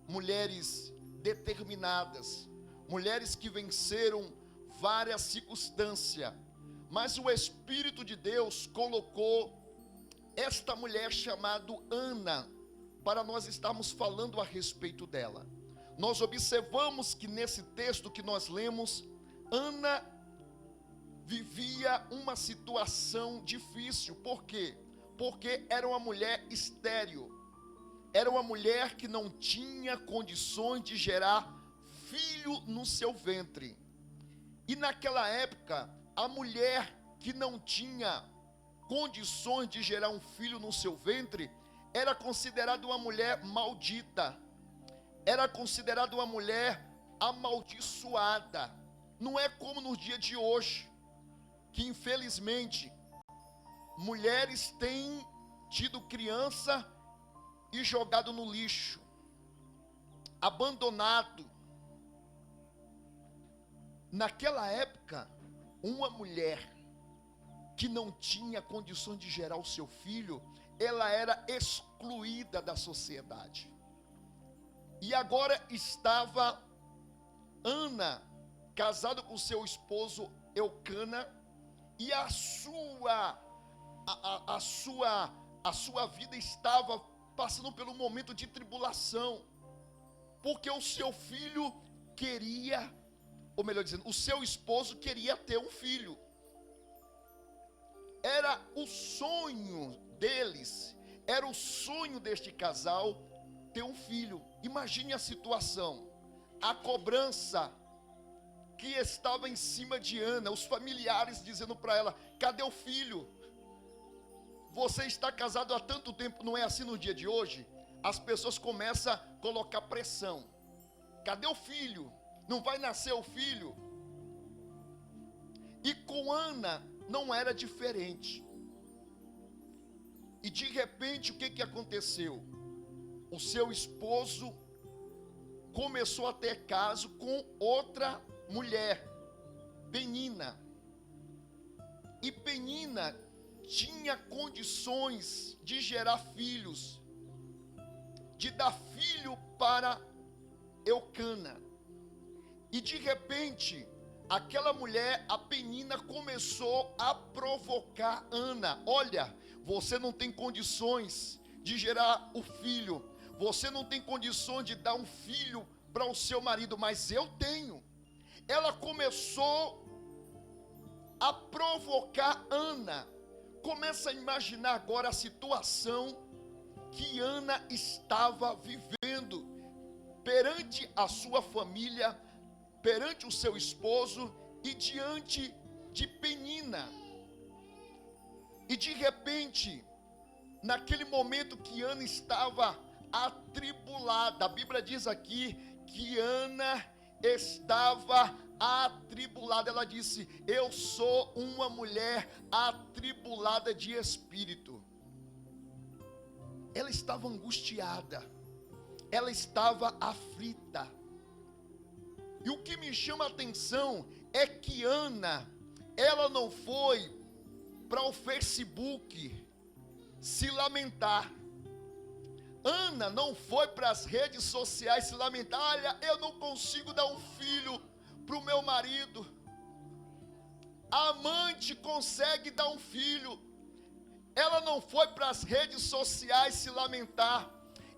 mulheres determinadas, mulheres que venceram várias circunstâncias, mas o Espírito de Deus colocou esta mulher chamada Ana, para nós estarmos falando a respeito dela. Nós observamos que nesse texto que nós lemos, Ana vivia uma situação difícil. Por quê? Porque era uma mulher estéril, era uma mulher que não tinha condições de gerar filho no seu ventre. E naquela época, a mulher que não tinha condições de gerar um filho no seu ventre, era considerada uma mulher maldita, era considerada uma mulher amaldiçoada. Não é como nos dias de hoje, que infelizmente mulheres têm tido criança e jogado no lixo, abandonado. Naquela época, uma mulher que não tinha condições de gerar o seu filho, ela era excluída da sociedade. E agora estava Ana, casada com seu esposo Eucana, e a sua vida estava passando por um momento de tribulação, porque o seu filho queria, ou melhor dizendo, o seu esposo queria ter um filho. Era o sonho deles, era o sonho deste casal ter um filho. Imagine a situação, a cobrança que estava em cima de Ana, os familiares dizendo para ela: cadê o filho? Você está casado há tanto tempo. Não é assim no dia de hoje? As pessoas começam a colocar pressão: cadê o filho? Não vai nascer o filho? E com Ana não era diferente. E de repente, o que aconteceu? O seu esposo começou a ter caso com outra mulher, Penina. E Penina tinha condições de gerar filhos, de dar filho para Eucana. E de repente, aquela mulher, a Penina, começou a provocar Ana: olha, você não tem condições de gerar o filho, você não tem condições de dar um filho para o seu marido, mas eu tenho. Ela começou a provocar Ana. Começa a imaginar agora a situação que Ana estava vivendo perante a sua família, perante o seu esposo e diante de Penina. E de repente, naquele momento que Ana estava atribulada, a Bíblia diz aqui que Ana estava atribulada. Ela disse: eu sou uma mulher atribulada de espírito. Ela estava angustiada, ela estava aflita. E o que me chama a atenção é que Ana, ela não foi para o Facebook se lamentar. Ana não foi para as redes sociais se lamentar: olha, eu não consigo dar um filho para o meu marido. A amante consegue dar um filho. Ela não foi para as redes sociais se lamentar.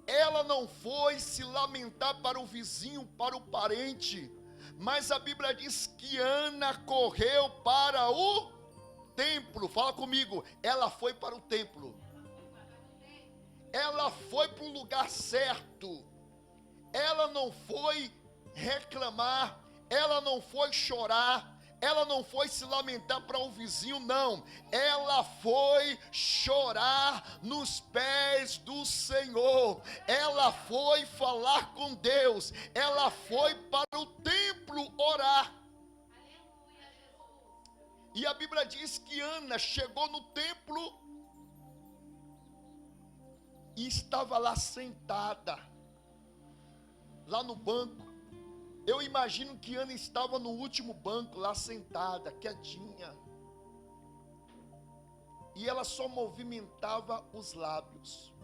Ela não foi se lamentar para o vizinho, para o parente. Mas a Bíblia diz que Ana correu para o templo. Fala comigo. Ela foi para o templo. Ela foi para o lugar certo. Ela não foi reclamar, ela não foi chorar, ela não foi se lamentar para o vizinho, não. Ela foi chorar nos pés do Senhor. Ela foi falar com Deus. Ela foi para o templo orar. E a Bíblia diz que Ana chegou no templo e estava lá sentada, lá no banco. Eu imagino que Ana estava no último banco, lá sentada, quietinha. E ela só movimentava os lábios.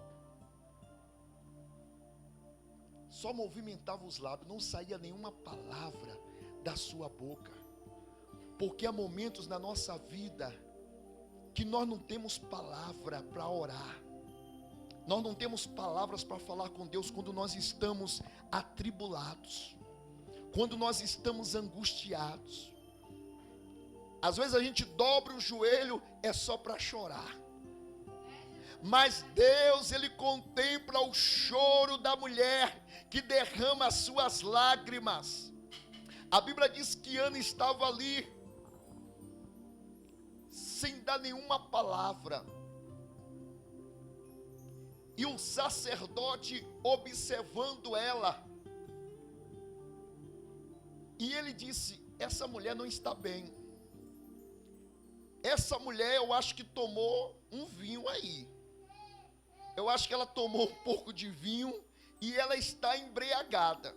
só movimentava os lábios, não saía nenhuma palavra da sua boca. Porque há momentos na nossa vida que nós não temos palavra para orar. Nós não temos palavras para falar com Deus quando nós estamos atribulados, quando nós estamos angustiados. Às vezes a gente dobra o joelho, é só para chorar. Mas Deus, Ele contempla o choro da mulher que derrama as suas lágrimas. A Bíblia diz que Ana estava ali, sem dar nenhuma palavra. E um sacerdote observando ela. E ele disse: essa mulher não está bem. Essa mulher, eu acho que tomou um vinho aí. Eu acho que ela tomou um pouco de vinho e ela está embriagada.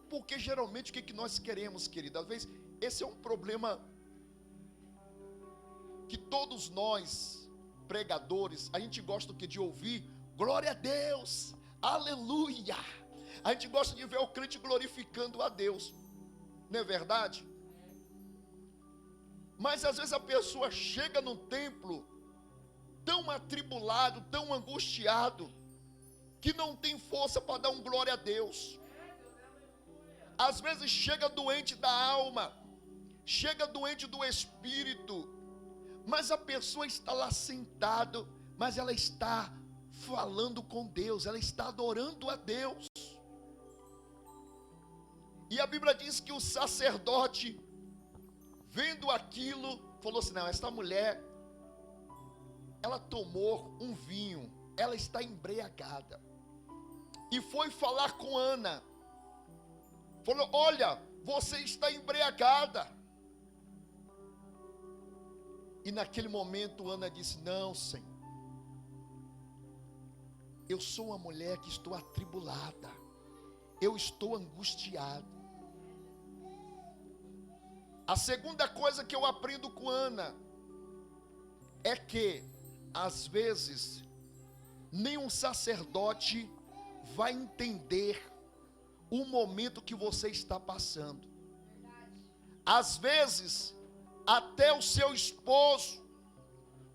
Porque geralmente o que nós queremos, querida? Às vezes esse é um problema que todos nós, pregadores, a gente gosta de ouvir glória a Deus, aleluia. A gente gosta de ver o crente glorificando a Deus, não é verdade? Mas às vezes a pessoa chega no templo tão atribulado, tão angustiado, que não tem força para dar um glória a Deus. Às vezes chega doente da alma, chega doente do espírito, mas a pessoa está lá sentada, mas ela está falando com Deus, ela está adorando a Deus. E a Bíblia diz que o sacerdote, vendo aquilo, falou assim: não, esta mulher, ela tomou um vinho, ela está embriagada. E foi falar com Ana, falou: olha, você está embriagada. E naquele momento Ana disse: não, Senhor, eu sou uma mulher que estou atribulada, eu estou angustiada. A segunda coisa que eu aprendo com Ana é que, às vezes, nenhum sacerdote vai entender o momento que você está passando. Às vezes, até o seu esposo,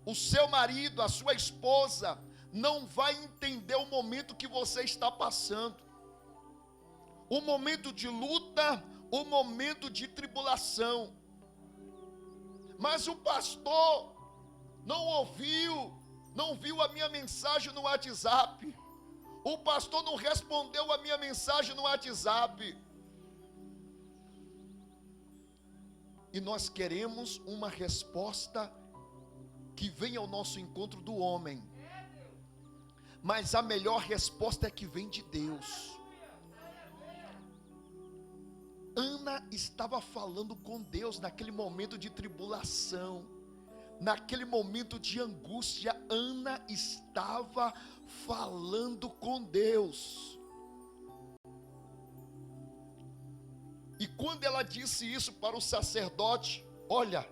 o seu marido, a sua esposa, não vai entender o momento que você está passando. O momento de luta, o momento de tribulação. Mas o pastor não viu a minha mensagem no WhatsApp. O pastor não respondeu a minha mensagem no WhatsApp. E nós queremos uma resposta que venha ao nosso encontro do homem. Mas a melhor resposta é que vem de Deus. Ana estava falando com Deus naquele momento de tribulação, naquele momento de angústia. Ana estava falando com Deus. E quando ela disse isso para o sacerdote: olha,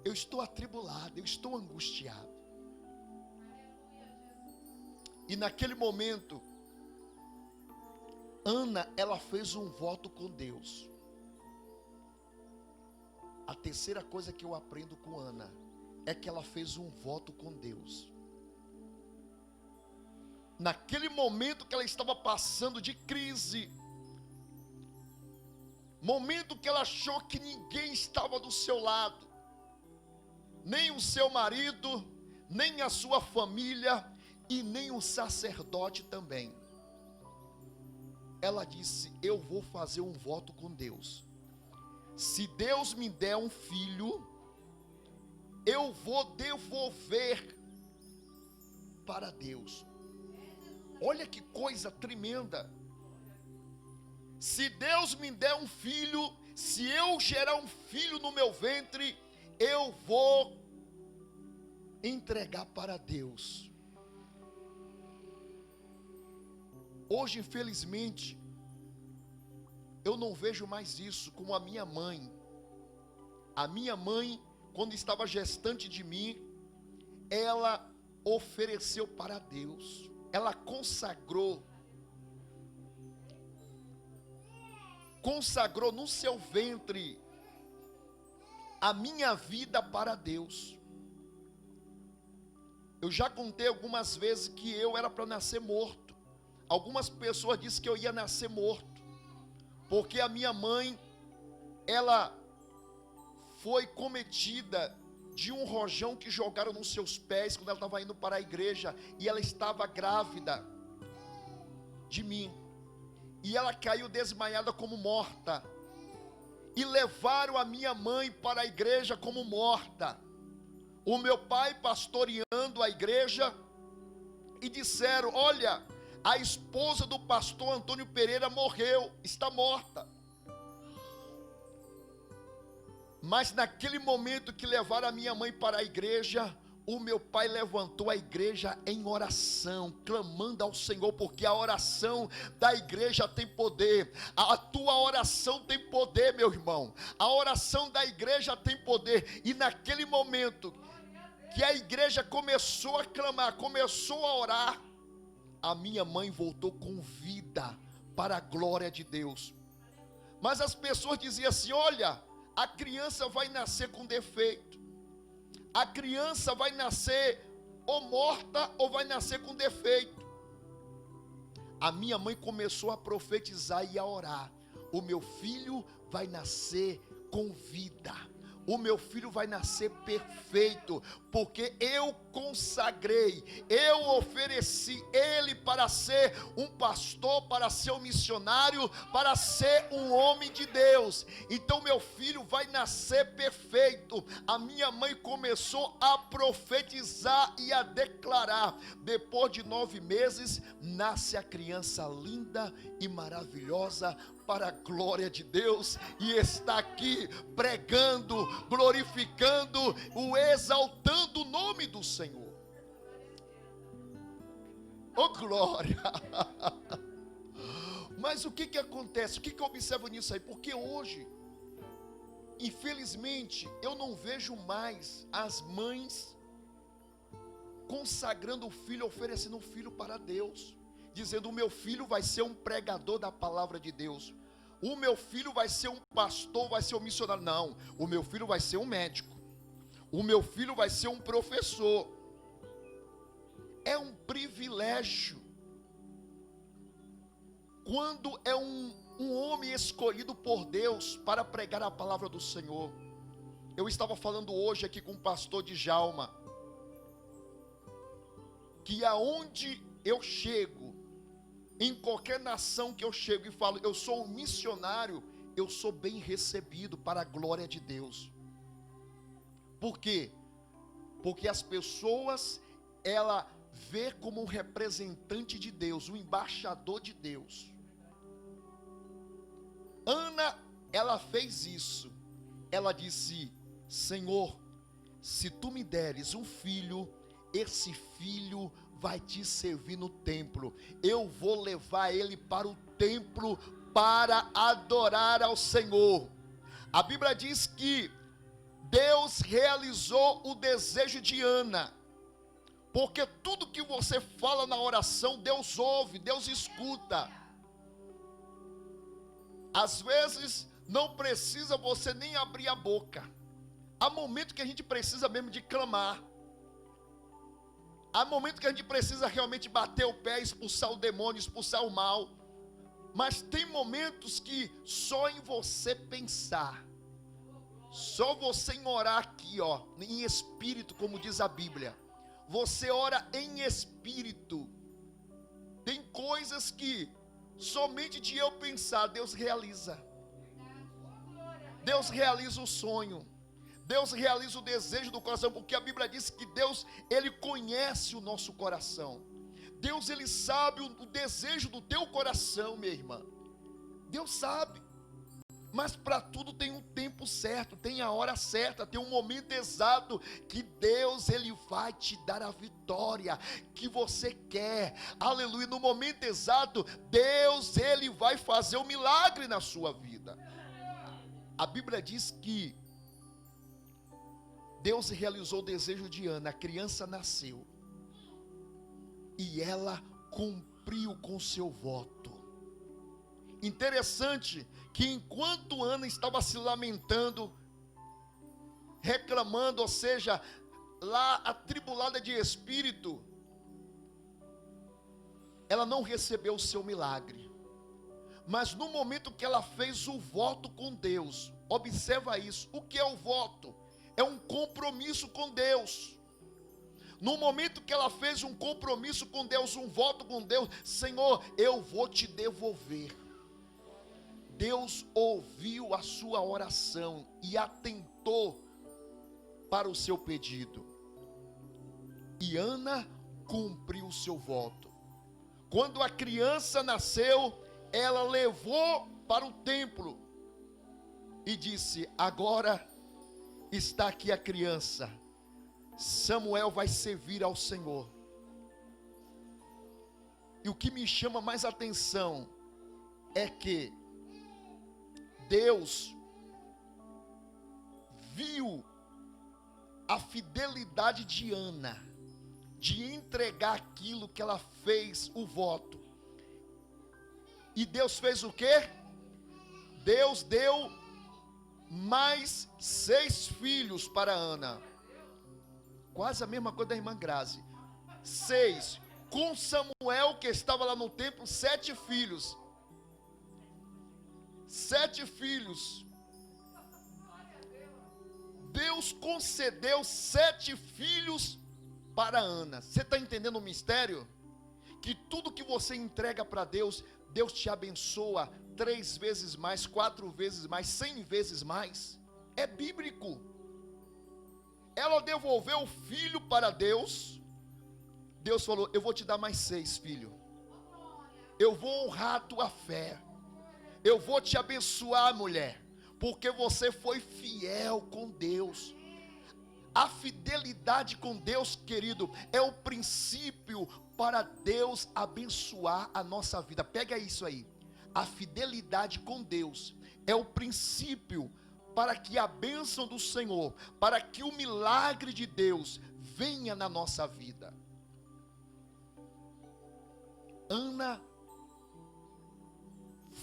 eu estou atribulado, eu estou angustiado. E naquele momento, Ana, ela fez um voto com Deus. A terceira coisa que eu aprendo com Ana é que ela fez um voto com Deus. Naquele momento que ela estava passando de crise, momento que ela achou que ninguém estava do seu lado, nem o seu marido, nem a sua família e nem o sacerdote também. Ela disse: eu vou fazer um voto com Deus. Se Deus me der um filho, eu vou devolver para Deus. Olha que coisa tremenda. Se Deus me der um filho, se eu gerar um filho no meu ventre, eu vou entregar para Deus. Hoje, infelizmente, eu não vejo mais isso como a minha mãe. A minha mãe, quando estava gestante de mim, ela ofereceu para Deus. Ela consagrou consagrou no seu ventre a minha vida para Deus. Eu já contei algumas vezes que eu era para nascer morto. Algumas pessoas disseram que eu ia nascer morto, porque a minha mãe, ela foi cometida de um rojão que jogaram nos seus pés quando ela estava indo para a igreja, e ela estava grávida de mim, e ela caiu desmaiada como morta, e levaram a minha mãe para a igreja como morta. O meu pai pastoreando a igreja, e disseram: olha, a esposa do pastor Antônio Pereira morreu, está morta. Mas naquele momento que levaram a minha mãe para a igreja, o meu pai levantou a igreja em oração, clamando ao Senhor, porque a oração da igreja tem poder. A tua oração tem poder, meu irmão. A oração da igreja tem poder. E naquele momento que a igreja começou a clamar, começou a orar, a minha mãe voltou com vida para a glória de Deus. Mas as pessoas diziam assim: olha, a criança vai nascer com defeito, a criança vai nascer ou morta ou vai nascer com defeito. A minha mãe começou a profetizar e a orar: o meu filho vai nascer com vida, o meu filho vai nascer perfeito, porque eu consagrei, eu ofereci ele para ser um pastor, para ser um missionário, para ser um homem de Deus. Então meu filho vai nascer perfeito. A minha mãe começou a profetizar e a declarar. Depois de 9 meses, nasce a criança linda e maravilhosa, para a glória de Deus, e está aqui pregando, glorificando, exaltando o nome do Senhor. Oh glória! Mas o que acontece? O que eu observo nisso aí? Porque hoje, infelizmente, eu não vejo mais as mães consagrando o filho, oferecendo o filho para Deus, dizendo: o meu filho vai ser um pregador da palavra de Deus, o meu filho vai ser um pastor, vai ser um missionário. Não, o meu filho vai ser um médico, o meu filho vai ser um professor. É um privilégio quando é um homem escolhido por Deus para pregar a palavra do Senhor. Eu estava falando hoje aqui com o pastor Djalma, que aonde eu chego, em qualquer nação que eu chego e falo: eu sou um missionário, eu sou bem recebido para a glória de Deus. Por quê? Porque as pessoas, ela vê como um representante de Deus, um embaixador de Deus. Ana, ela fez isso. Ela disse: Senhor, se tu me deres um filho, esse filho vai te servir no templo. Eu vou levar ele para o templo para adorar ao Senhor. A Bíblia diz que Deus realizou o desejo de Ana, porque tudo que você fala na oração, Deus ouve, Deus escuta. Às vezes não precisa você nem abrir a boca. Há momento que a gente precisa mesmo de clamar. Há momento que a gente precisa realmente bater o pé, expulsar o demônio, expulsar o mal. Mas tem momentos que só em você pensar, só você em orar aqui, ó, em espírito, como diz a Bíblia. Você ora em espírito. Tem coisas que somente de eu pensar, Deus realiza. Deus realiza o sonho. Deus realiza o desejo do coração, porque a Bíblia diz que Deus, Ele conhece o nosso coração. Deus, Ele sabe o desejo do teu coração, minha irmã. Deus sabe. Mas para tudo tem um tempo certo, tem a hora certa, tem um momento exato que Deus, Ele vai te dar a vitória que você quer. Aleluia, no momento exato, Deus, Ele vai fazer um milagre na sua vida. A Bíblia diz que Deus realizou o desejo de Ana, a criança nasceu, e ela cumpriu com seu voto. Interessante que enquanto Ana estava se lamentando, reclamando, ou seja, lá atribulada de espírito, ela não recebeu o seu milagre. Mas no momento que ela fez o voto com Deus, observa isso, o que é o voto? É um compromisso com Deus. No momento que ela fez um compromisso com Deus, um voto com Deus, Senhor, eu vou te devolver. Deus ouviu a sua oração e atentou para o seu pedido. E Ana cumpriu o seu voto. Quando a criança nasceu, ela levou para o templo e disse: agora está aqui a criança. Samuel vai servir ao Senhor. E o que me chama mais atenção é que Deus viu a fidelidade de Ana, de entregar aquilo que ela fez o voto. E Deus fez o quê? Deus deu mais 6 filhos para Ana. Quase a mesma coisa da irmã Grazi. 6. Com Samuel, que estava lá no templo, 7 filhos. 7 filhos. Deus concedeu 7 filhos para Ana. Você está entendendo o mistério? Que tudo que você entrega para Deus, Deus te abençoa 3 vezes mais, 4 vezes mais, 100 vezes mais. É bíblico. Ela devolveu o filho para Deus. Deus falou: eu vou te dar mais 6, filho. Eu vou honrar a tua fé. Eu vou te abençoar, mulher, porque você foi fiel com Deus. A fidelidade com Deus, querido, é o princípio para Deus abençoar a nossa vida. Pega isso aí. A fidelidade com Deus é o princípio para que a bênção do Senhor, para que o milagre de Deus venha na nossa vida. Ana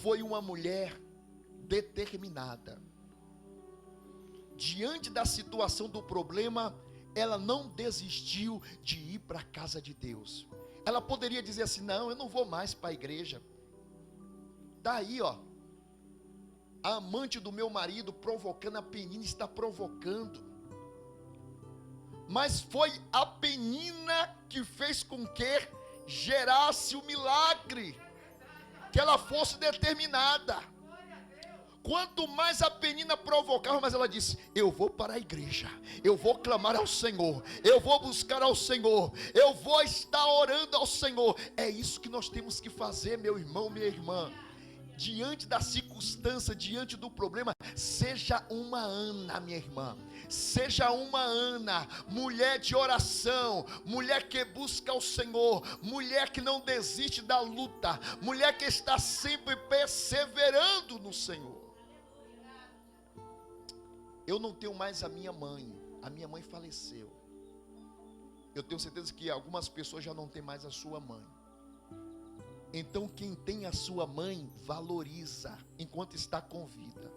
foi uma mulher determinada. Diante da situação do problema, ela não desistiu de ir para a casa de Deus. Ela poderia dizer assim: não, eu não vou mais para a igreja. Está aí, ó, a amante do meu marido provocando, a Penina está provocando. Mas foi a Penina que fez com que gerasse o milagre, que ela fosse determinada. Quanto mais a Penina provocava, mais ela disse: eu vou para a igreja, eu vou clamar ao Senhor, eu vou buscar ao Senhor, eu vou estar orando ao Senhor. É isso que nós temos que fazer, meu irmão, minha irmã. Diante da circunstância, diante do problema, seja uma Ana, minha irmã. Seja uma Ana, mulher de oração, mulher que busca o Senhor, mulher que não desiste da luta, mulher que está sempre perseverando no Senhor. Eu não tenho mais a minha mãe faleceu. Eu tenho certeza que algumas pessoas já não têm mais a sua mãe. Então quem tem a sua mãe, valoriza enquanto está com vida.